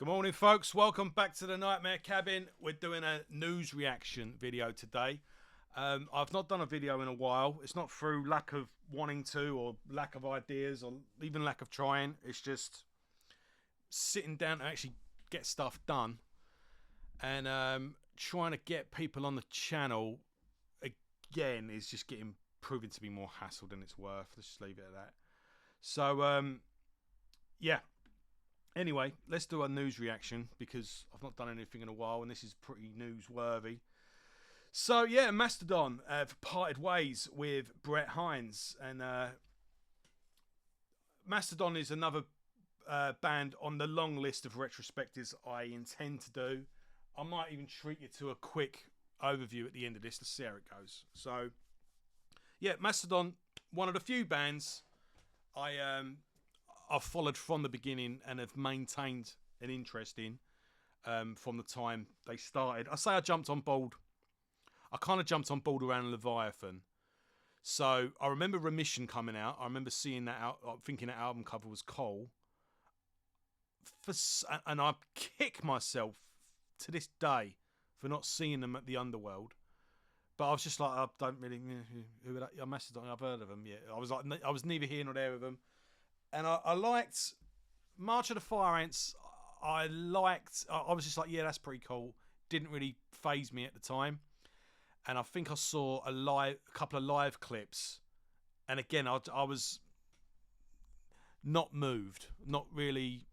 Good morning, folks. Welcome back to the Nightmare Cabin. We're doing a news reaction video today. I've not done a video in a while. It's not through lack of wanting to or lack of ideas or even lack of trying. It's just sitting down to actually get stuff done and trying to get people on the channel again is just proving to be more hassle than it's worth. Let's just leave it at that. So, yeah. Anyway, let's do a news reaction because I've not done anything in a while and this is pretty newsworthy. So, yeah, Mastodon have parted ways with Brent Hinds. And Mastodon is another band on the long list of retrospectives I intend to do. I might even treat you to a quick overview at the end of this. Let's see how it goes. So, yeah, Mastodon, one of the few bands I've followed from the beginning and have maintained an interest in from the time they started. I say I jumped on board. I kind of jumped on board around Leviathan. So I remember Remission coming out. I remember seeing that out, thinking that album cover was cool. And I kick myself to this day for not seeing them at the Underworld. But I was just like, I don't really. Who are that? Mastodon. I've heard of them. Yeah, I was like, I was neither here nor there with them. And I liked March of the Fire Ants. I was just like, yeah, that's pretty cool. Didn't really faze me at the time. And I think I saw a couple of live clips. And again, I was not moved, not really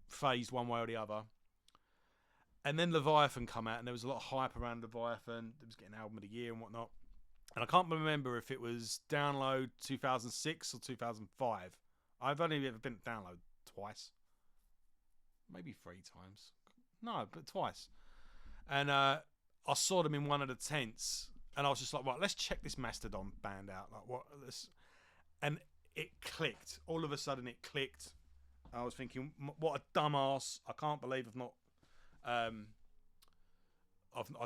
phased one way or the other. And then Leviathan come out, and there was a lot of hype around Leviathan. It was getting album of the year and whatnot. And I can't remember if it was Download 2006 or 2005. I've only ever been to Download twice. Maybe 3 times. No, but twice. And I saw them in one of the tents. And I was just like, right, let's check this Mastodon band out. Like, what this? And it clicked. All of a sudden it clicked. I was thinking, what a dumbass. I can't believe I've not... I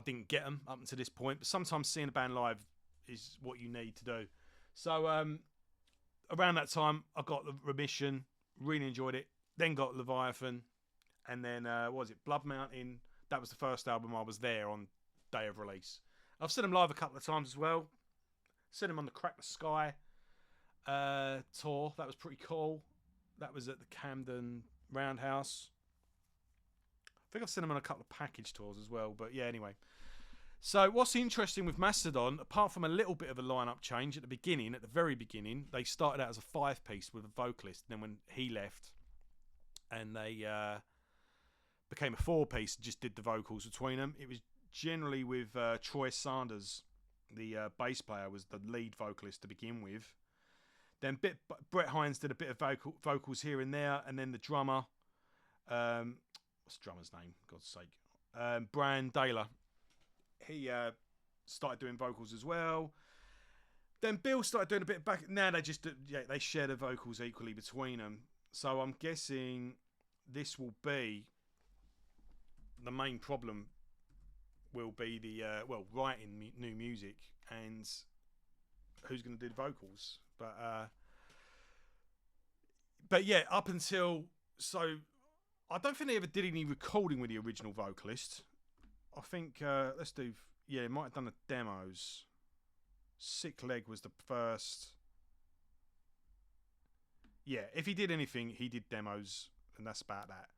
didn't get them up until this point. But sometimes seeing a band live is what you need to do. So... around that time, I got the Remission, really enjoyed it. Then got Leviathan, and then what was it, Blood Mountain? That was the first album I was there on day of release. I've seen them live a couple of times as well. Seen them on the Crack the Sky tour. That was pretty cool. That was at the Camden Roundhouse. I think I've seen them on a couple of package tours as well. But yeah, anyway. So what's interesting with Mastodon, apart from a little bit of a lineup change at the very beginning, they started out as a 5-piece with a vocalist. Then when he left, and they became a 4-piece, just did the vocals between them. It was generally with Troy Sanders, the bass player, was the lead vocalist to begin with. Then Brent Hinds did a bit of vocals here and there, and then the drummer, what's the drummer's name? God's sake, Brian Daler. He started doing vocals as well. Then Bill started doing a bit back. Now they share the vocals equally between them. So I'm guessing this will be the main problem. Will be the writing new music and who's going to do the vocals. But yeah, up until I don't think they ever did any recording with the original vocalist. I think, might have done the demos. Sick Leg was the first. Yeah, if he did anything, he did demos, and that's about that.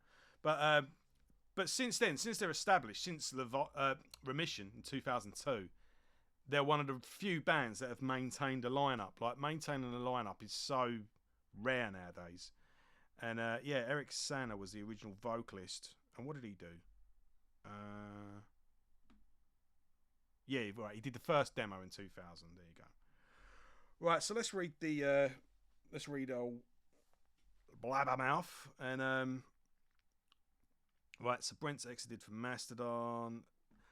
But since then, since they're established, since Remission in 2002, they're one of the few bands that have maintained a lineup. Like, maintaining a lineup is so rare nowadays. And, Eric Sanna was the original vocalist. And what did he do? Yeah, right. He did the first demo in 2000. There you go. Right, so let's read old Blabbermouth and right. So Brent's exited from Mastodon.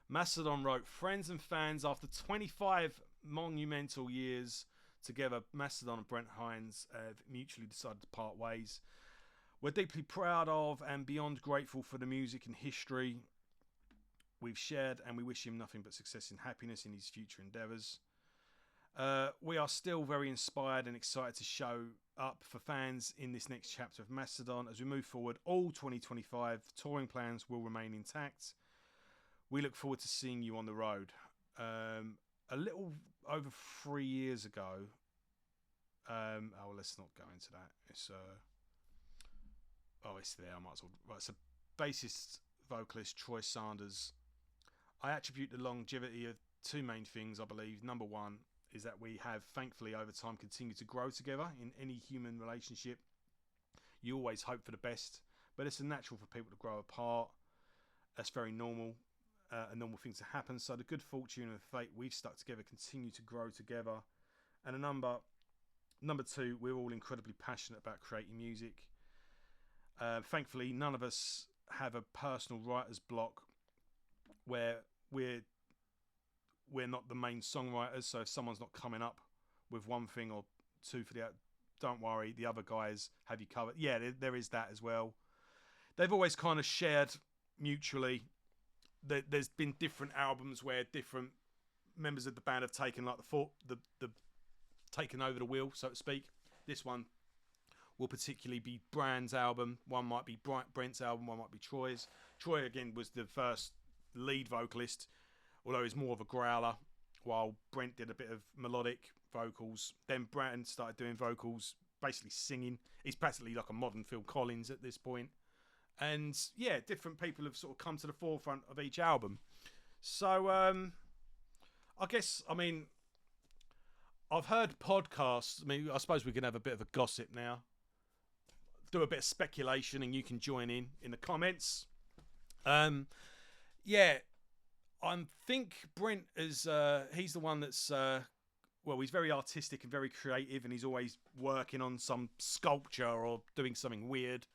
Mastodon wrote, "Friends and fans, after 25 monumental years together, Mastodon and Brent Hinds have mutually decided to part ways. We're deeply proud of and beyond grateful for the music and history we've shared, and we wish him nothing but success and happiness in his future endeavours." We are still very inspired and excited to show up for fans in this next chapter of Mastodon. As we move forward, all 2025 touring plans will remain intact. We look forward to seeing you on the road. A little over 3 years ago, let's not go into that. It's it's there. I might as well. Right, so bassist vocalist Troy Sanders. I attribute the longevity of two main things, I believe. Number one is that we have, thankfully, over time continued to grow together. In any human relationship, you always hope for the best, but it's natural for people to grow apart. That's very normal, a normal thing to happen. So the good fortune of fate, we've stuck together, continue to grow together. And number two, we're all incredibly passionate about creating music. Thankfully, none of us have a personal writer's block where we're not the main songwriters. So if someone's not coming up with one thing or two for don't worry, the other guys have you covered. Yeah, there is that as well. They've always kind of shared mutually. There's been different albums where different members of the band have taken like the taken over the wheel, so to speak. This one will particularly be Brand's album. One might be Brent's album. One might be Troy's. Troy again was the first lead vocalist, although he's more of a growler, while Brent did a bit of melodic vocals. Then Brand started doing vocals, basically singing. He's practically like a modern Phil Collins at this point. And yeah, different people have sort of come to the forefront of each album. So I've heard podcasts. I suppose we can have a bit of a gossip now. Do a bit of speculation and you can join in the comments. I think Brent is he's the one that's he's very artistic and very creative, and he's always working on some sculpture or doing something weird.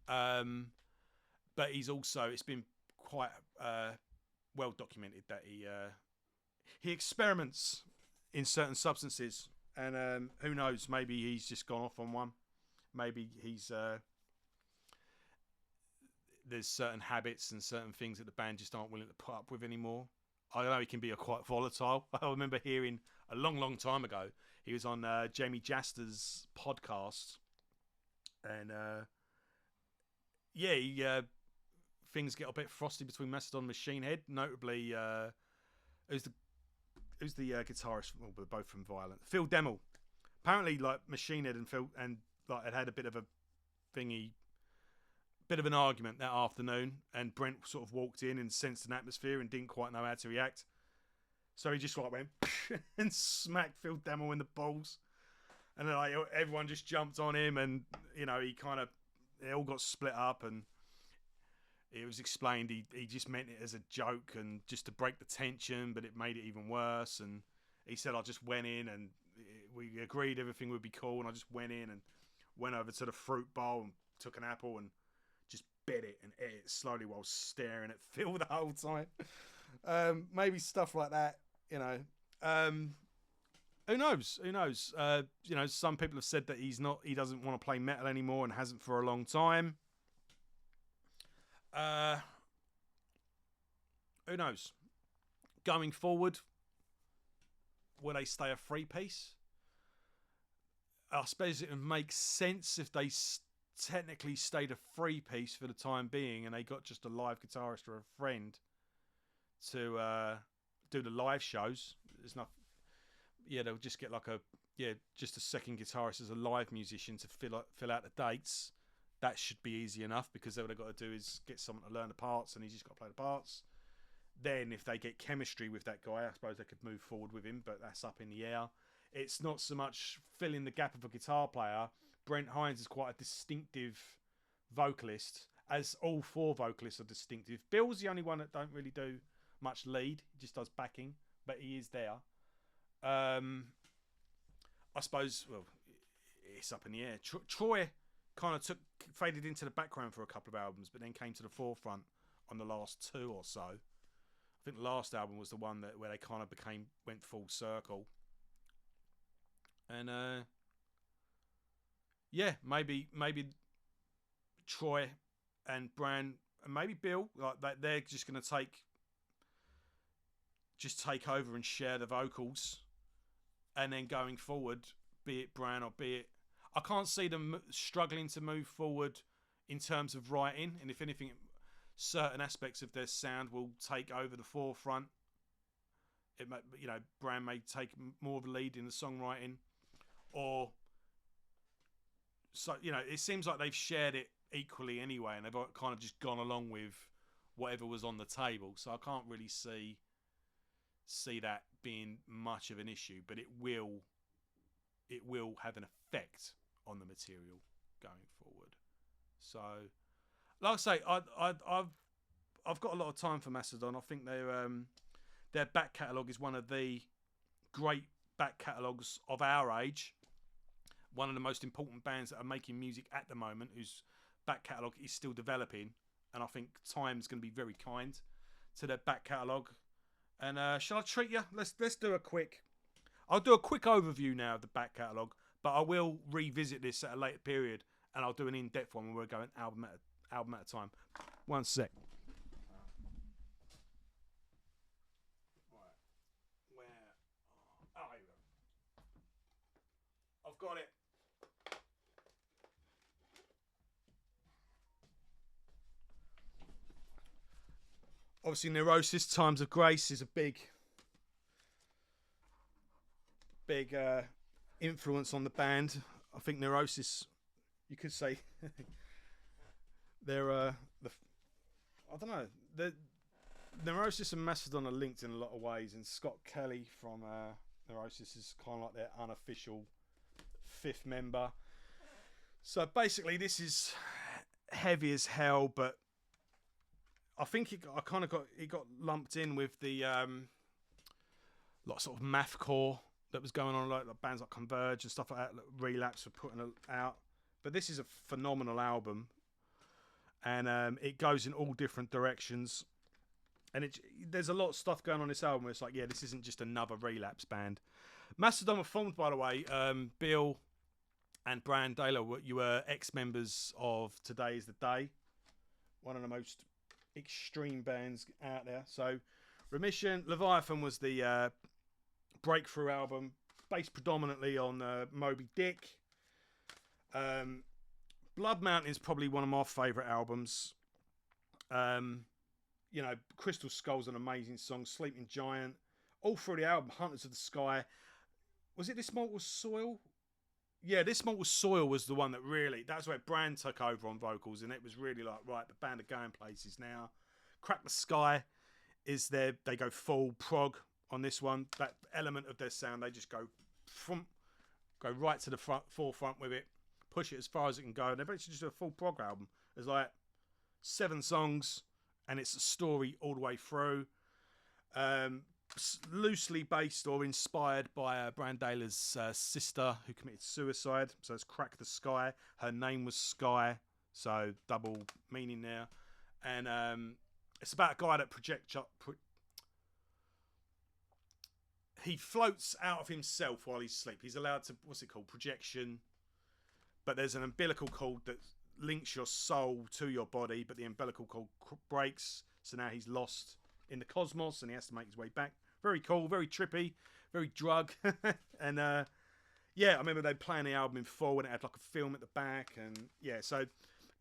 But he's also, it's been quite well documented that he experiments in certain substances, and who knows, maybe he's just gone off on one. Maybe he's there's certain habits and certain things that the band just aren't willing to put up with anymore. I know he can be quite volatile. I remember hearing a long time ago, he was on Jamie Jaster's podcast, and things get a bit frosty between Mastodon and Machine Head. Notably, who's the guitarist? Well, they're both from Violent. Phil Demmel. Apparently, like Machine Head and Phil and like had a bit of a thingy. Bit of an argument that afternoon, and Brent sort of walked in and sensed an atmosphere and didn't quite know how to react. So he just like went and smacked Phil Demmel in the balls, and then like everyone just jumped on him, and it all got split up, and it was explained he just meant it as a joke and just to break the tension, but it made it even worse. And he said I just went in and we agreed everything would be cool, and I just went in and went over to the fruit bowl and took an apple and just bit it and ate it slowly while staring at Phil the whole time. Maybe stuff like that, Who knows? Some people have said that he doesn't want to play metal anymore and hasn't for a long time. Who knows? Going forward, will they stay a three-piece? I suppose it would make sense if they technically stayed a three-piece for the time being, and they got just a live guitarist or a friend to do the live shows. There's not. Yeah, they'll just get just a second guitarist as a live musician to fill out the dates. That should be easy enough, because all they've got to do is get someone to learn the parts, and he's just got to play the parts. Then, if they get chemistry with that guy, I suppose they could move forward with him, but that's up in the air. It's not so much filling the gap of a guitar player. Brent Hinds is quite a distinctive vocalist, as all four vocalists are distinctive. Bill's the only one that don't really do much lead. He just does backing, but he is there. I suppose, it's up in the air. Troy kind of faded into the background for a couple of albums, but then came to the forefront on the last two or so. I think the last album was the one where they kind of went full circle. And maybe Troy and Brand and maybe Bill, like they're just going to take over and share the vocals, and then going forward, be it Bran or be it, I can't see them struggling to move forward in terms of writing. And if anything, certain aspects of their sound will take over the forefront. It may, Bran may take more of a lead in the songwriting, or so it seems like they've shared it equally anyway, and they've kind of just gone along with whatever was on the table. So I can't really see that being much of an issue, but it will have an effect on the material going forward. So, like I say, I've got a lot of time for Mastodon. I think their back catalogue is one of the great back catalogues of our age. One of the most important bands that are making music at the moment, whose back catalogue is still developing, and I think time's going to be very kind to their back catalogue. And shall I treat you? Let's do a quick. I'll do a quick overview now of the back catalogue, but I will revisit this at a later period, and I'll do an in-depth one when we're going album at a time. One sec. Right. Where? Oh, here we go. I've got it. Obviously, Neurosis, Times of Grace is a big influence on the band. I think Neurosis, you could say, they're I don't know. The Neurosis and Mastodon are linked in a lot of ways, and Scott Kelly from Neurosis is kind of like their unofficial fifth member. So basically, this is heavy as hell, but I think it got lumped in with the lot sort of mathcore that was going on, like bands like Converge and stuff like that. Relapse were putting it out, but this is a phenomenal album, and it goes in all different directions. And there's a lot of stuff going on in this album where it's like, yeah, this isn't just another Relapse band. Mastodon were formed, by the way. Bill and Bran Taylor, you were ex-members of Today Is the Day, one of the most extreme bands out there. So Remission, Leviathan was the breakthrough album, based predominantly on Moby Dick. Blood Mountain is probably one of my favourite albums. Crystal Skull's an amazing song. Sleeping Giant, all through the album. Hunters of the Sky. Was it This Mortal Soil? Yeah, This Mortal Soil was the one that really, that's where Bran took over on vocals, and it was really like, right, the band are going places now. Crack the Sky is they go full prog on this one. That element of their sound, they just go right to the forefront with it, push it as far as it can go, and eventually just do a full prog album. There's like 7 songs, and it's a story all the way through. Loosely based or inspired by Bran Taylor's sister who committed suicide. So it's Crack the Sky. Her name was Sky, so double meaning there. And it's about a guy that he floats out of himself while he's asleep. He's allowed to, projection. But there's an umbilical cord that links your soul to your body, but the umbilical cord breaks, so now he's lost in the cosmos and he has to make his way back. Very cool, very trippy, very drug. And I remember they playing the album in full and it had like a film at the back. And yeah, so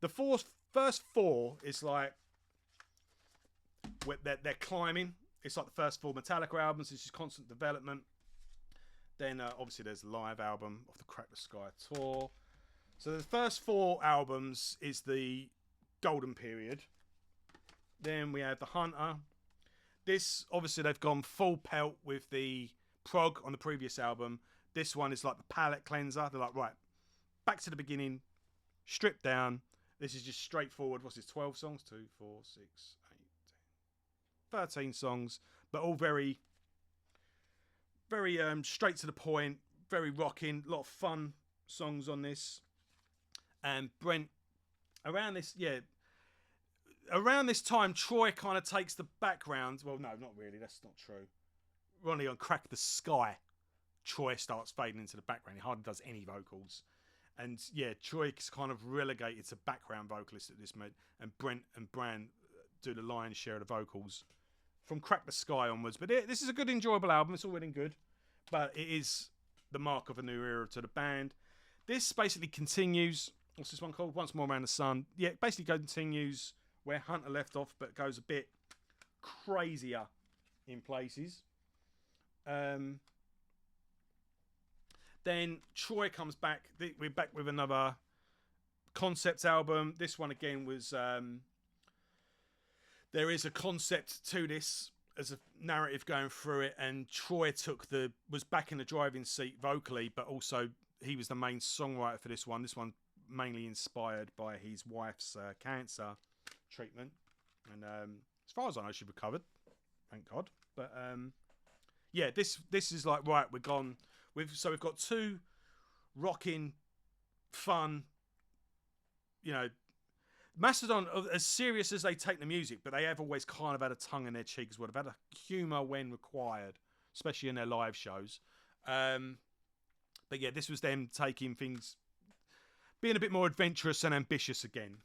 the first 4 is like they're climbing. It's like the first 4 Metallica albums. It's just constant development. Then obviously there's the live album of the Crack the Sky tour. So the first 4 albums is the golden period. Then we have the Hunter. This, obviously, they've gone full pelt with the prog on the previous album. This one is like the palate cleanser. They're like, right, back to the beginning, stripped down. This is just straightforward. What's this, 12 songs? 2, 4, 6, 8, 10, 13 songs, but all very, very straight to the point, very rocking. A lot of fun songs on this. And Brent, around this time, Troy kind of takes the background. Well, no, not really. That's not true. Ronnie on Crack the Sky, Troy starts fading into the background. He hardly does any vocals. And yeah, Troy's kind of relegated to background vocalist at this moment. And Brent and Bran do the lion's share of the vocals from Crack the Sky onwards. But this is a good, enjoyable album. It's all well and good. But it is the mark of a new era to the band. This basically continues. What's this one called? Once More Around the Sun. Yeah, it basically continues where Hunter left off, but goes a bit crazier in places. Then Troy comes back. We're back with another concept album. This one again was there is a concept to this as a narrative going through it, and Troy was back in the driving seat vocally, but also he was the main songwriter for this one. This one mainly inspired by his wife's cancer treatment, and as far as I know, she recovered, thank God. But yeah, this is like, right, we're gone. We've got two rocking, fun, Mastodon, as serious as they take the music, but they have always kind of had a tongue in their cheek as well. They've had a humour when required, especially in their live shows. But yeah, this was them taking things, being a bit more adventurous and ambitious again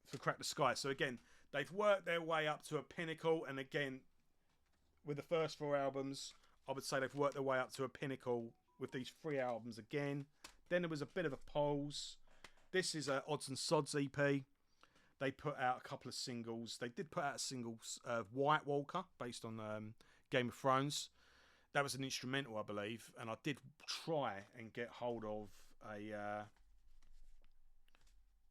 for Crack the Sky. So again, they've worked their way up to a pinnacle, and again, with the first 4 albums, I would say they've worked their way up to a pinnacle with these 3 albums again. Then there was a bit of a pause. This is a Odds and Sods EP. They put out a couple of singles. They did put out a single, White Walker, based on Game of Thrones. That was an instrumental, I believe. And I did try and get hold of a...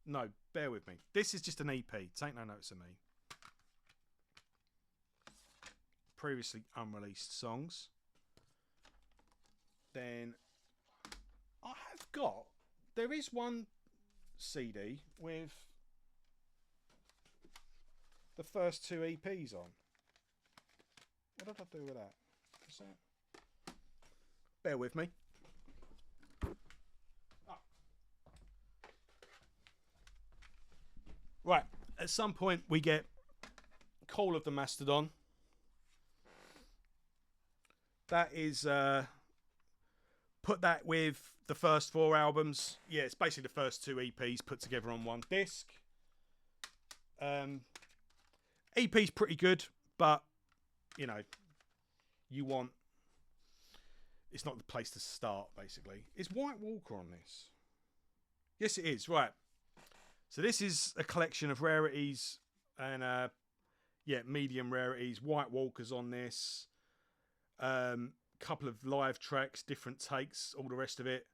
No, bear with me. This is just an EP. Take no notice of me. Previously unreleased songs. Then I have got... There is one CD with the first 2 EPs on. What did I do with that? What's that? Bear with me. Oh. Right, at some point we get Call of the Mastodon. That is put that with the first 4 albums. Yeah, it's basically the first 2 EPs put together on one disc. EP's pretty good, but you want... It's not the place to start, basically. Is White Walker on this? Yes, it is. Right. So this is a collection of rarities and, medium rarities. White Walker's on this. Couple of live tracks, different takes, all the rest of it.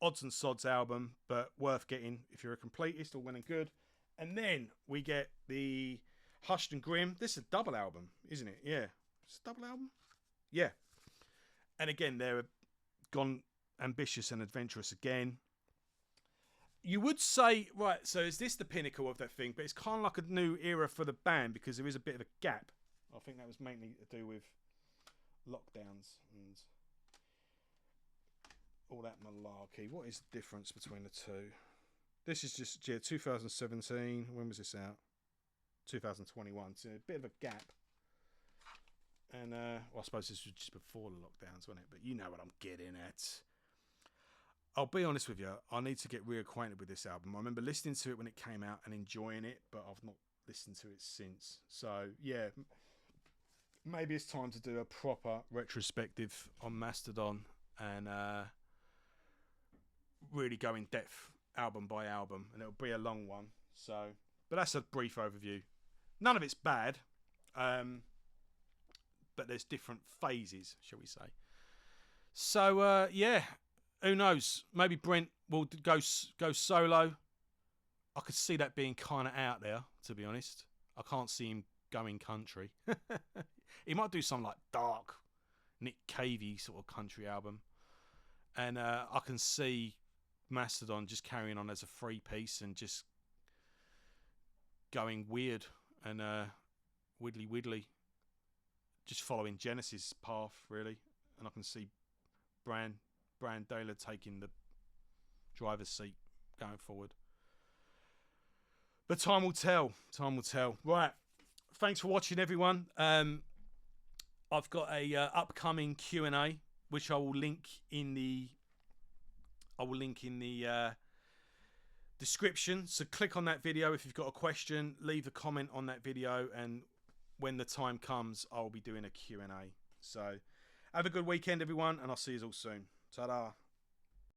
Odds and Sods album, but worth getting if you're a completist, all well and good. And then we get the Hushed and Grim. This is a double album, isn't it? Yeah. It's a double album? Yeah. And again, they're gone ambitious and adventurous again. You would say, right, so is this the pinnacle of that thing? But it's kind of like a new era for the band because there is a bit of a gap. I think that was mainly to do with lockdowns and all that malarkey. What is the difference between the two? This is just 2017. When was this out? 2021. So a bit of a gap. And I suppose this was just before the lockdowns, wasn't it? But you know what I'm getting at. I'll be honest with you. I need to get reacquainted with this album. I remember listening to it when it came out and enjoying it, but I've not listened to it since. So yeah, maybe it's time to do a proper retrospective on Mastodon and really go in depth album by album, and it'll be a long one. So, but that's a brief overview. None of it's bad, but there's different phases, shall we say? So yeah, who knows? Maybe Brent will go solo. I could see that being kind of out there, to be honest. I can't see him going country. He might do some like dark, Nick Cavey sort of country album. And I can see Mastodon just carrying on as a 3-piece and just going weird and widdly, just following Genesis' path, really. And I can see Brand Daler taking the driver's seat going forward. But time will tell. Time will tell. Right. Thanks for watching, everyone. I've got a upcoming Q&A, which I will link in the description. So click on that video if you've got a question. Leave a comment on that video, and when the time comes, I'll be doing a Q&A. So have a good weekend, everyone, and I'll see you all soon. Ta-da.